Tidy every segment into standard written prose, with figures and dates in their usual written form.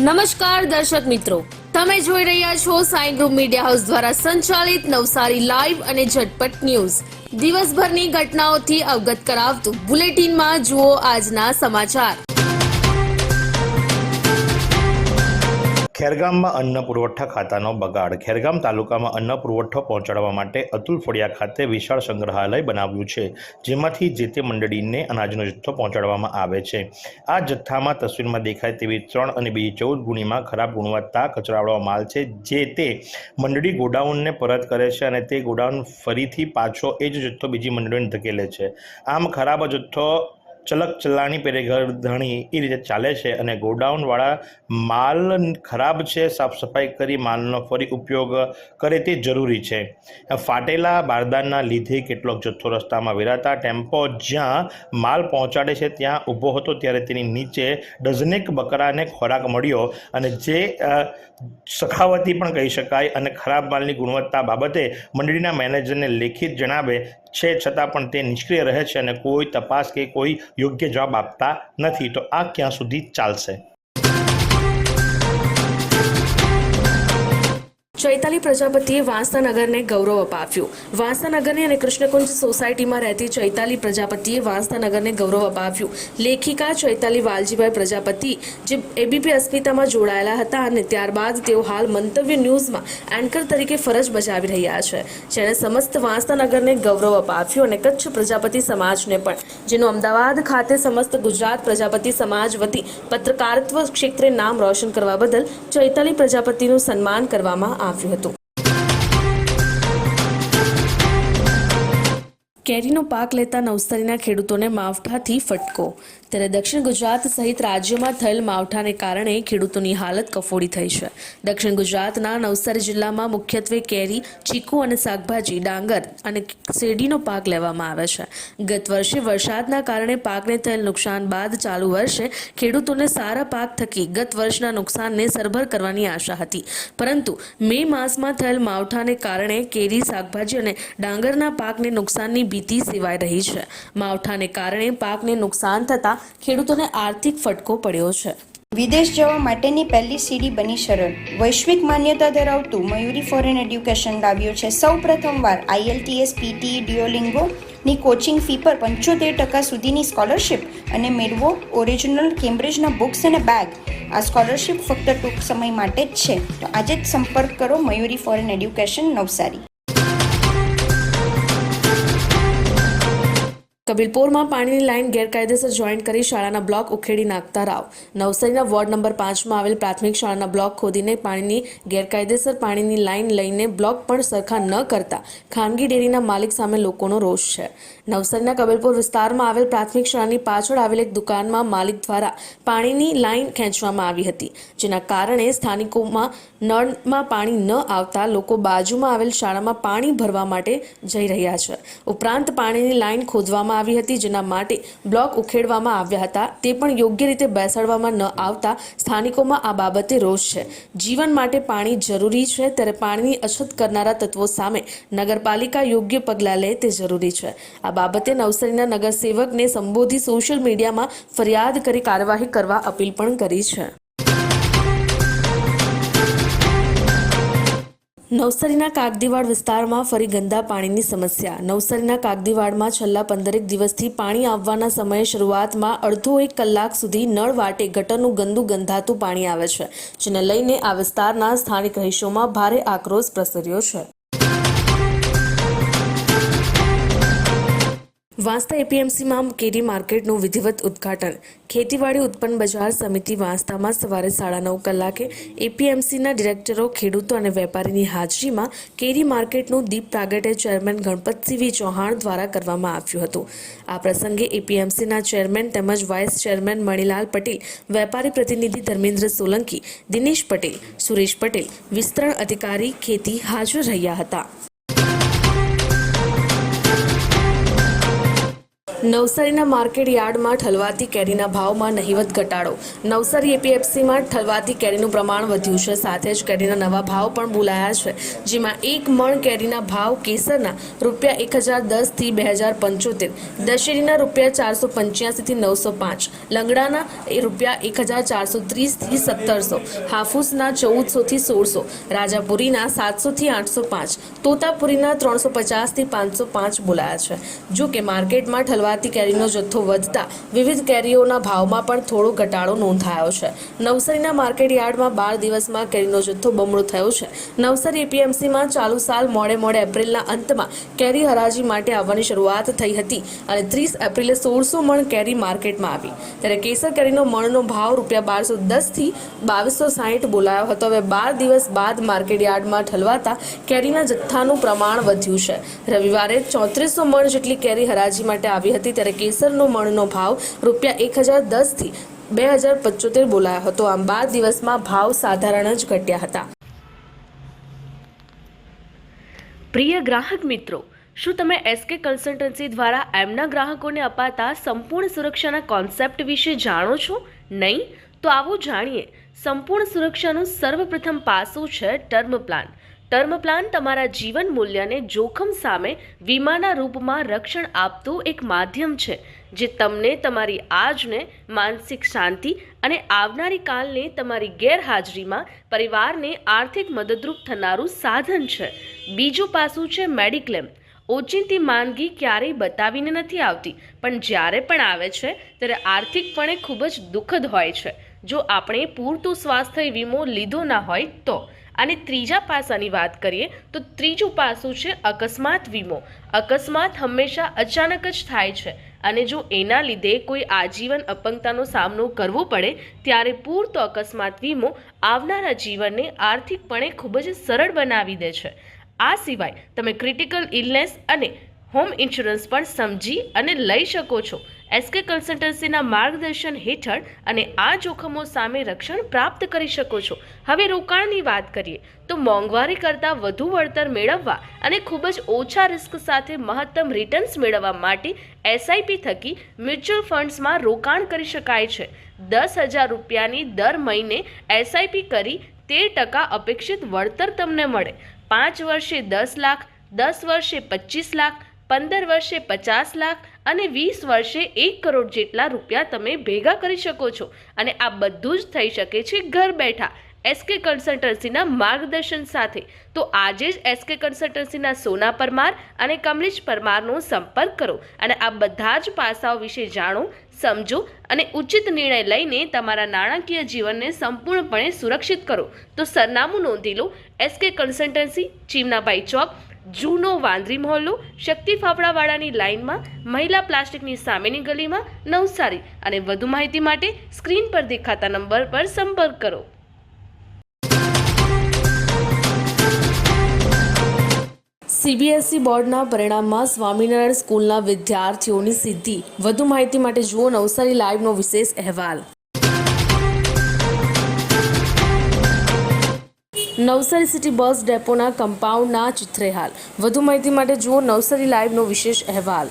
નમસ્કાર દર્શક મિત્રો, તમે જોઈ રહ્યા છો સાઈ ગ્રુપ મીડિયા હાઉસ દ્વારા સંચાલિત નવસારી લાઈવ અને ઝટપટ ન્યૂઝ। દિવસભરની ઘટનાઓથી અવગત કરાવતું બુલેટિનમાં જુઓ આજના સમાચાર। ખેરગામમાં અન્ન પુરવઠા ખાતાનો બગાડ। ખેરગામ તાલુકામાં અન્ન પુરવઠો પહોંચાડવા માટે અતુલ ફળિયા ખાતે વિશાળ સંગ્રહાલય બનાવ્યું છે, જેમાંથી જે તે મંડળીને અનાજનો જથ્થો પહોંચાડવામાં આવે છે। આ જથ્થામાં તસવીરમાં દેખાય તેવી 3 અને બીજી 14 ગુણીમાં ખરાબ ગુણવત્તા કચરાવાળો માલ છે, જે તે મંડળી ગોડાઉનને પરત કરે છે અને તે ગોડાઉન ફરીથી પાછો એ જ જથ્થો બીજી મંડળીને ધકેલે છે। આમ ખરાબ જથ્થો ચલક ચલાણી પેરે ઘરધણી એ રીતે ચાલે છે અને ગોડાઉનવાળા માલ ખરાબ છે, સાફ સફાઈ કરી માલનો ફરી ઉપયોગ કરે તે જરૂરી છે। ફાટેલા બારદાનના લીધે કેટલોક જથ્થો રસ્તામાં વેરાતા ટેમ્પો જ્યાં માલ પહોંચાડે છે ત્યાં ઊભો હતો ત્યારે તેની નીચે ડઝનેક બકરાને ખોરાક મળ્યો અને જે સખાવતી પણ કહી શકાય અને ખરાબ માલની ગુણવત્તા બાબતે મંડળીના મેનેજરને લેખિત જણાવે છે, છતાં પણ તે નિષ્ક્રિય રહે છે અને કોઈ તપાસ કે કોઈ યોગ્ય જવાબ આપતા નથી। તો આ ક્યાં સુધી ચાલશે? ચૈતાલી પ્રજાપતિએ વાંસદા નગરને ગૌરવ અપાવ્યું। વાંસદા નગરની અને કૃષ્ણકુંજ સોસાયટીમાં રહેતી ચૈતાલી પ્રજાપતિએ વાંસદા નગરને ગૌરવ અપાવ્યું। લેખિકા ચૈતાલી વાલજીભાઈ પ્રજાપતિ જે એબીપી અસ્મિતામાં જોડાયેલા હતા અને ત્યારબાદ તેઓ હાલ મંતવ્ય ન્યૂઝમાં એન્કર તરીકે ફરજ બજાવી રહ્યા છે, જેણે સમસ્ત વાંસદા નગરને ગૌરવ અપાવ્યું અને કચ્છ પ્રજાપતિ સમાજને પણ, જેનું અમદાવાદ ખાતે સમસ્ત ગુજરાત પ્રજાપતિ સમાજ વતી પત્રકારત્વ ક્ષેત્રે નામ રોશન કરવા બદલ ચૈતાલી પ્રજાપતિનું સન્માન કરવામાં આવ્યું હતું। કેરીનો પાક લેતા નવસારીના ખેડૂતોને માવઠાથી ફટકો। ત્યારે દક્ષિણ ગુજરાત સહિત રાજ્યમાં થયેલ માવઠાને કારણે ખેડૂતોની હાલત કફોડી થઈ છે। દક્ષિણ ગુજરાતના નવસારી જિલ્લામાં મુખ્યત્વે કેરી, ચીકુ અને શાકભાજી, ડાંગર અને શેરડીનો પાક લેવામાં આવે છે। ગત વર્ષે વરસાદના કારણે પાકને થયેલ નુકસાન બાદ ચાલુ વર્ષે ખેડૂતોને સારા પાક થકી ગત વર્ષના નુકસાનને સરભર કરવાની આશા હતી, પરંતુ મે માસમાં થયેલ માવઠાને કારણે કેરી, શાકભાજી અને ડાંગરના પાકને નુકસાનની ભીતિ સેવાઈ રહી છે। માવઠાને કારણે પાકને નુકસાન થતા ખેડૂતોને આર્થિક ફટકો પડ્યો છે। વિદેશ જવા માટેની પહેલી સીડી બની સરળ। વૈશ્વિક માન્યતા ધરાવતું મયુરી ફોરેન એડ્યુકેશન લાવ્યું છે સૌ પ્રથમવાર IELTS, PTE, ડ્યુઓલિંગો ની કોચિંગ ફી પર 75% સુધીની સ્કોલરશિપ અને મેળવો ઓરિજિનલ કેમ્બ્રિજના બુક્સ અને બેગ। આ સ્કોલરશિપ ફક્ત ટૂંક સમય માટે જ છે, તો આજે જ સંપર્ક કરો મયુરી ફોરેન એડ્યુકેશન, નવસારી। કબીલપુરમાં પાણીની લાઇન ગેરકાયદેસર જોઈન્ટ કરી શાળાના બ્લોક ઉખેડી નાખતા રાવ। નવસારીના વોર્ડ નંબર 5માં આવેલ પ્રાથમિક શાળાના બ્લોક ખોદીને પાણીની ગેરકાયદેસર પાણીની લાઇન લઈને બ્લોક પણ સરખા ન કરતા ખાનગી ડેરીના માલિક સામે લોકોનો રોષ છે। નવસારીના કબીલપુર વિસ્તારમાં આવેલ પ્રાથમિક શાળાની પાછળ આવેલ એક દુકાનમાં માલિક દ્વારા પાણીની લાઇન ખેંચવામાં આવી હતી, જેના કારણે સ્થાનિકોમાં નળમાં પાણી ન આવતા લોકો બાજુમાં આવેલ શાળામાં પાણી ભરવા માટે જઈ રહ્યા છે। ઉપરાંત પાણીની લાઇન ખોદવામાં આવી હતી, જેના માટે બ્લોક ઉખેડવામાં આવ્યા હતા, તે પણ યોગ્ય રીતે બેસાડવામાં ન આવતા સ્થાનિકોમાં આ બાબતે રોષ છે। જીવન માટે પાણી જરૂરી છે, ત્યારે પાણીની અછત કરનારા તત્વો સામે નગરપાલિકા યોગ્ય પગલાં લે તે જરૂરી છે। આ બાબતે નવસારીના નગરસેવકને સંબોધી સોશિયલ મીડિયામાં ફરિયાદ કરી કાર્યવાહી કરવા અપીલ પણ કરી છે। નવસારીના કાગદીવાડ વિસ્તારમાં ફરી ગંદા પાણીની સમસ્યા। નવસારીના કાગદીવાડમાં છેલ્લા 15 દિવસથી પાણી આવવાના સમયે શરૂઆતમાં અડધો 1 કલાક સુધી નળ વાટે ગટરનું ગંદુ ગંધાતું પાણી આવે છે, જેને લઈને આ વિસ્તારના સ્થાનિક રહીશોમાં ભારે આક્રોશ પ્રસર્યો છે। વાંસદા એપીએમસીમાં કેરી માર્કેટનું વિધિવત ઉદ્ઘાટન। ખેતીવાડી ઉત્પન્ન બજાર સમિતિ વાંસદામાં સવારે 9:30 કલાકે એપીએમસીના ડિરેક્ટરો, ખેડૂતો અને વેપારીની હાજરીમાં કેરી માર્કેટનું દીપ પ્રાગટ્ય ચેરમેન ગણપતસિંહ વી ચૌહાણ દ્વારા કરવામાં આવ્યું હતું। આ પ્રસંગે એપીએમસીના ચેરમેન તેમજ વાઇસ ચેરમેન મણિલાલ પટેલ, વેપારી પ્રતિનિધિ ધર્મેન્દ્ર સોલંકી, દિનેશ પટેલ, સુરેશ પટેલ, વિસ્તરણ અધિકારી ખેતી હાજર રહ્યા હતા। નવસારીના માર્કેટ યાર્ડમાં ઠલવાતી કેરીના ભાવમાં નહિવત ઘટાડો. નવસારી એપીએમસીમાં ઠલવાતી કેરીનું પ્રમાણ વધ્યું છે, સાથે જ કેરીના નવા ભાવ પણ બોલાયા છે, જેમાં એક મણ કેરીના ભાવ કેસરના ₹1010થી ₹2075, દશેરીના ₹485થી ₹905, લંગડાના ₹1430થી ₹1700, હાફૂસના ₹1400થી ₹1600, રાજાપુરીના ₹700થી ₹805, તોતાપુરીના ₹350થી ₹505 બોલાયા છે. જો કે માર્કેટમાં ઠલવાતી કેરીનો જથ્થો વધતા વિવિધ કેરીઓના ભાવમાં પણ થોડો ઘટાડો નોંધાયો છે. નવસારીના માર્કેટ યાર્ડમાં 12 દિવસમાં કેરીનો જથ્થો બમણો થયો છે. નવસારી એપીએમસીમાં ચાલુ સાલ મોડે એપ્રિલના અંતમાં કેરી હરાજી માટે આવવાની શરૂઆત થઈ હતી અને 30 એપ્રિલે 1600 મણ કેરી માર્કેટમાં આવી. ત્યારે કેસર કેરીનો મણનો ભાવ ₹1210થી ₹2260 બોલાયો હતો. હવે 12 દિવસ બાદ માર્કેટ યાર્ડમાં ઠલવાતા કેરીના જથ્થાનું પ્રમાણ વધ્યું છે. રવિવારે 3400 મણ જેટલી કેરી હરાજી માટે આવી હતી, ત્યારે કેસરનો મણનો ભાવ ₹1010થી ₹2075 બોલાયો હતો. આમ 12 દિવસમાં ભાવ સાધારણ જ ઘટ્યા હતા. પ્રિય ગ્રાહક મિત્રો, શું તમે એસકે કન્સલ્ટન્સી દ્વારા એમના ગ્રાહકોને અપાતા સંપૂર્ણ સુરક્ષાના કોન્સેપ્ટ વિશે જાણો છો? નહીં? તો આવો જાણીએ. સંપૂર્ણ સુરક્ષાનું સર્વપ્રથમ પાસું છે ટર્મ પ્લાન. ટર્મ પ્લાન તમારા જીવન મૂલ્યને જોખમ સામે વીમાના રૂપમાં રક્ષણ આપતું એક માધ્યમ છે, જે તમને તમારી આજને માનસિક શાંતિ અને આવનારી કાલને તમારી ગેરહાજરીમાં પરિવારને આર્થિક મદદરૂપ થનારું સાધન છે. બીજું પાસું છે મેડિક્લેમ. ઓચિંતી માંદગી ક્યારેય બતાવીને નથી આવતી, પણ જ્યારે પણ આવે છે ત્યારે આર્થિકપણે ખૂબ જ દુઃખદ હોય છે, જો આપણે પૂરતું સ્વાસ્થ્ય વીમો લીધો ના હોય તો. અને ત્રીજા પાસાની વાત કરીએ તો ત્રીજું પાસું છે અકસ્માત વીમો. અકસ્માત હંમેશા અચાનક જ થાય છે, અને જો એના લીધે કોઈ આજીવન અપંગતાનો સામનો કરવો પડે ત્યારે પૂરતો અકસ્માત વીમો આવનારા જીવનને આર્થિકપણે ખૂબ જ સરળ બનાવી દે છે. આ સિવાય તમે ક્રિટિકલ ઇલનેસ અને હોમ ઇન્સ્યોરન્સ પણ સમજી અને લઈ શકો છો. એસકે કન્સલ્ટન્સીના માર્ગદર્શન હેઠળ અને આ જોખમો સામે રક્ષણ પ્રાપ્ત કરી શકો છો. હવે રોકાણની વાત કરીએ તો મોંઘવારી કરતાં વધુ વળતર મેળવવા અને ખૂબ જ ઓછા રિસ્ક સાથે મહત્તમ રિટર્ન્સ મેળવવા માટે એસઆઈપી થકી મ્યુચ્યુઅલ ફંડ્સમાં રોકાણ કરી શકાય છે. ₹10,000ની દર મહિને એસઆઈપી કરી 13% અપેક્ષિત વળતર તમને મળે. 5 વર્ષે 10 લાખ, 10 વર્ષે 25 લાખ, 15 વર્ષે 50 લાખ અને 20 વર્ષે 1 કરોડ જેટલા રૂપિયા તમે ભેગા કરી શકો છો. અને આ બધું જ થઈ શકે છે ઘર બેઠા એસકે કન્સલ્ટન્સીના માર્ગદર્શન સાથે. તો આજે જ એસકે કન્સલ્ટન્સીના સોના પરમાર અને કમલેશ પરમારનો સંપર્ક કરો અને આ બધા જ પાસાઓ વિશે જાણો, સમજો અને ઉચિત નિર્ણય લઈને તમારા નાણાકીય જીવનને સંપૂર્ણપણે સુરક્ષિત કરો. તો સરનામું નોંધી લો. એસકે કન્સલ્ટન્સી, ચીમનાભાઈ ચોક, જૂનો વાંદરી મહોલ્લો, શક્તિ ફાફડાવાળાની લાઇનમાં, મહિલા પ્લાસ્ટિકની સામેની ગલીમાં, નવસારી. અને વધુ માહિતી માટે સ્ક્રીન પર દેખાતા નંબર પર સંપર્ક કરો. સીબીએસઈ બોર્ડના પરિણામમાં સ્વામિનારાયણ સ્કૂલના વિદ્યાર્થીઓની સિદ્ધિ. વધુ માહિતી માટે જુઓ નવસારી લાઈવનો વિશેષ અહેવાલ. નવસારી સિટી બસ ડેપોના કમ્પાઉન્ડના ચિત્રેહાલ. વધુ માહિતી માટે જુઓ નવસારી લાઈવનો વિશેષ અહેવાલ.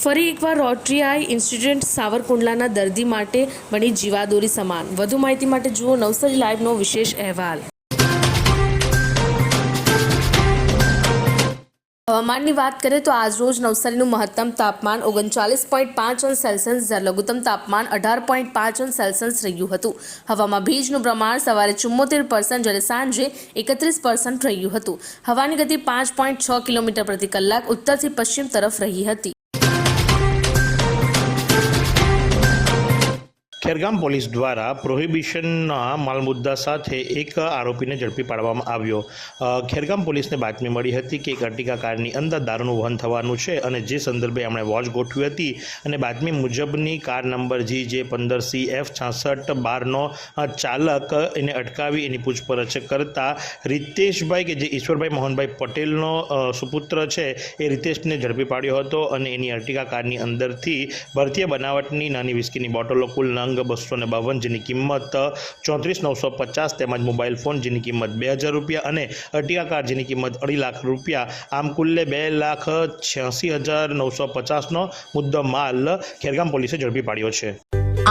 ફરી એકવાર રોટરી આઈ ઇન્સ્ટિટ્યૂટ સાવરકુંડલાના દર્દી માટે બની જીવાદોરી સમાન. વધુ માહિતી માટે જુઓ નવસારી લાઈવનો વિશેષ અહેવાલ. હવામાનની વાત કરીએ તો આજરોજ નવસારીનું મહત્તમ તાપમાન 39.5°C જ્યારે લઘુત્તમ તાપમાન 18.5°C રહ્યું હતું. હવામાં ભેજનું પ્રમાણ સવારે 74% જ્યારે સાંજે 31% રહ્યું હતું. હવાની ગતિ 5.6 કિલોમીટર પ્રતિ કલાક ઉત્તરથી પશ્ચિમ તરફ રહી હતી. ખેરગામ પોલીસ દ્વારા પ્રોહિબિશનના માલમુદ્દા સાથે એક આરોપીને ઝડપી પાડવામાં આવ્યો. ખેરગામ પોલીસને બાતમી મળી હતી કે એક અર્ટિગા કારની અંદર દારૂનું વહન થવાનું છે અને જે સંદર્ભે એમણે વોચ ગોઠવી હતી અને બાતમી મુજબની કાર નંબર GJ15CF6612નો ચાલક એને અટકાવી એની પૂછપરછ કરતા રીતેશભાઈ કે જે ઈશ્વરભાઈ મોહનભાઈ પટેલનો સુપુત્ર છે એ રીતેશને ઝડપી પાડ્યો હતો અને એની અર્ટિગા કારની અંદરથી ભારતીય બનાવટની નાની વિસ્કીની બોટલો કુલ નંગ 252 જેની કિંમત 34,950 તેમજ મોબાઈલ ફોન જેની કિંમત 2,000 રૂપિયા અને અર્ટિગા કાર જેની કિંમત 2.5 લાખ રૂપિયા આમ કુલ્લે 2,86,950નો મુદ્દો માલ ખેરગામ પોલીસે ઝડપી પાડ્યો છે।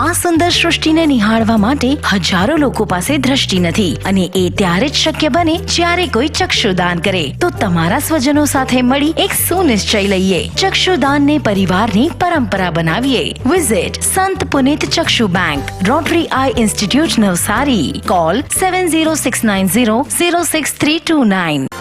આ સુંદર સૃષ્ટિને નિહાળવા માટે હજારો લોકો પાસે દ્રષ્ટિ નથી અને એ ત્યારે જ શક્ય બને જ્યારે કોઈ ચક્ષુદાન કરે। તો તમારા સ્વજનો સાથે મળી એક સુનિશ્ચય લઈએ, ચક્ષુદાનને પરિવારની પરંપરા બનાવીએ। Visit Sant Punit Chakshu bank, rotary eye institute Navsari. Call 7069006329।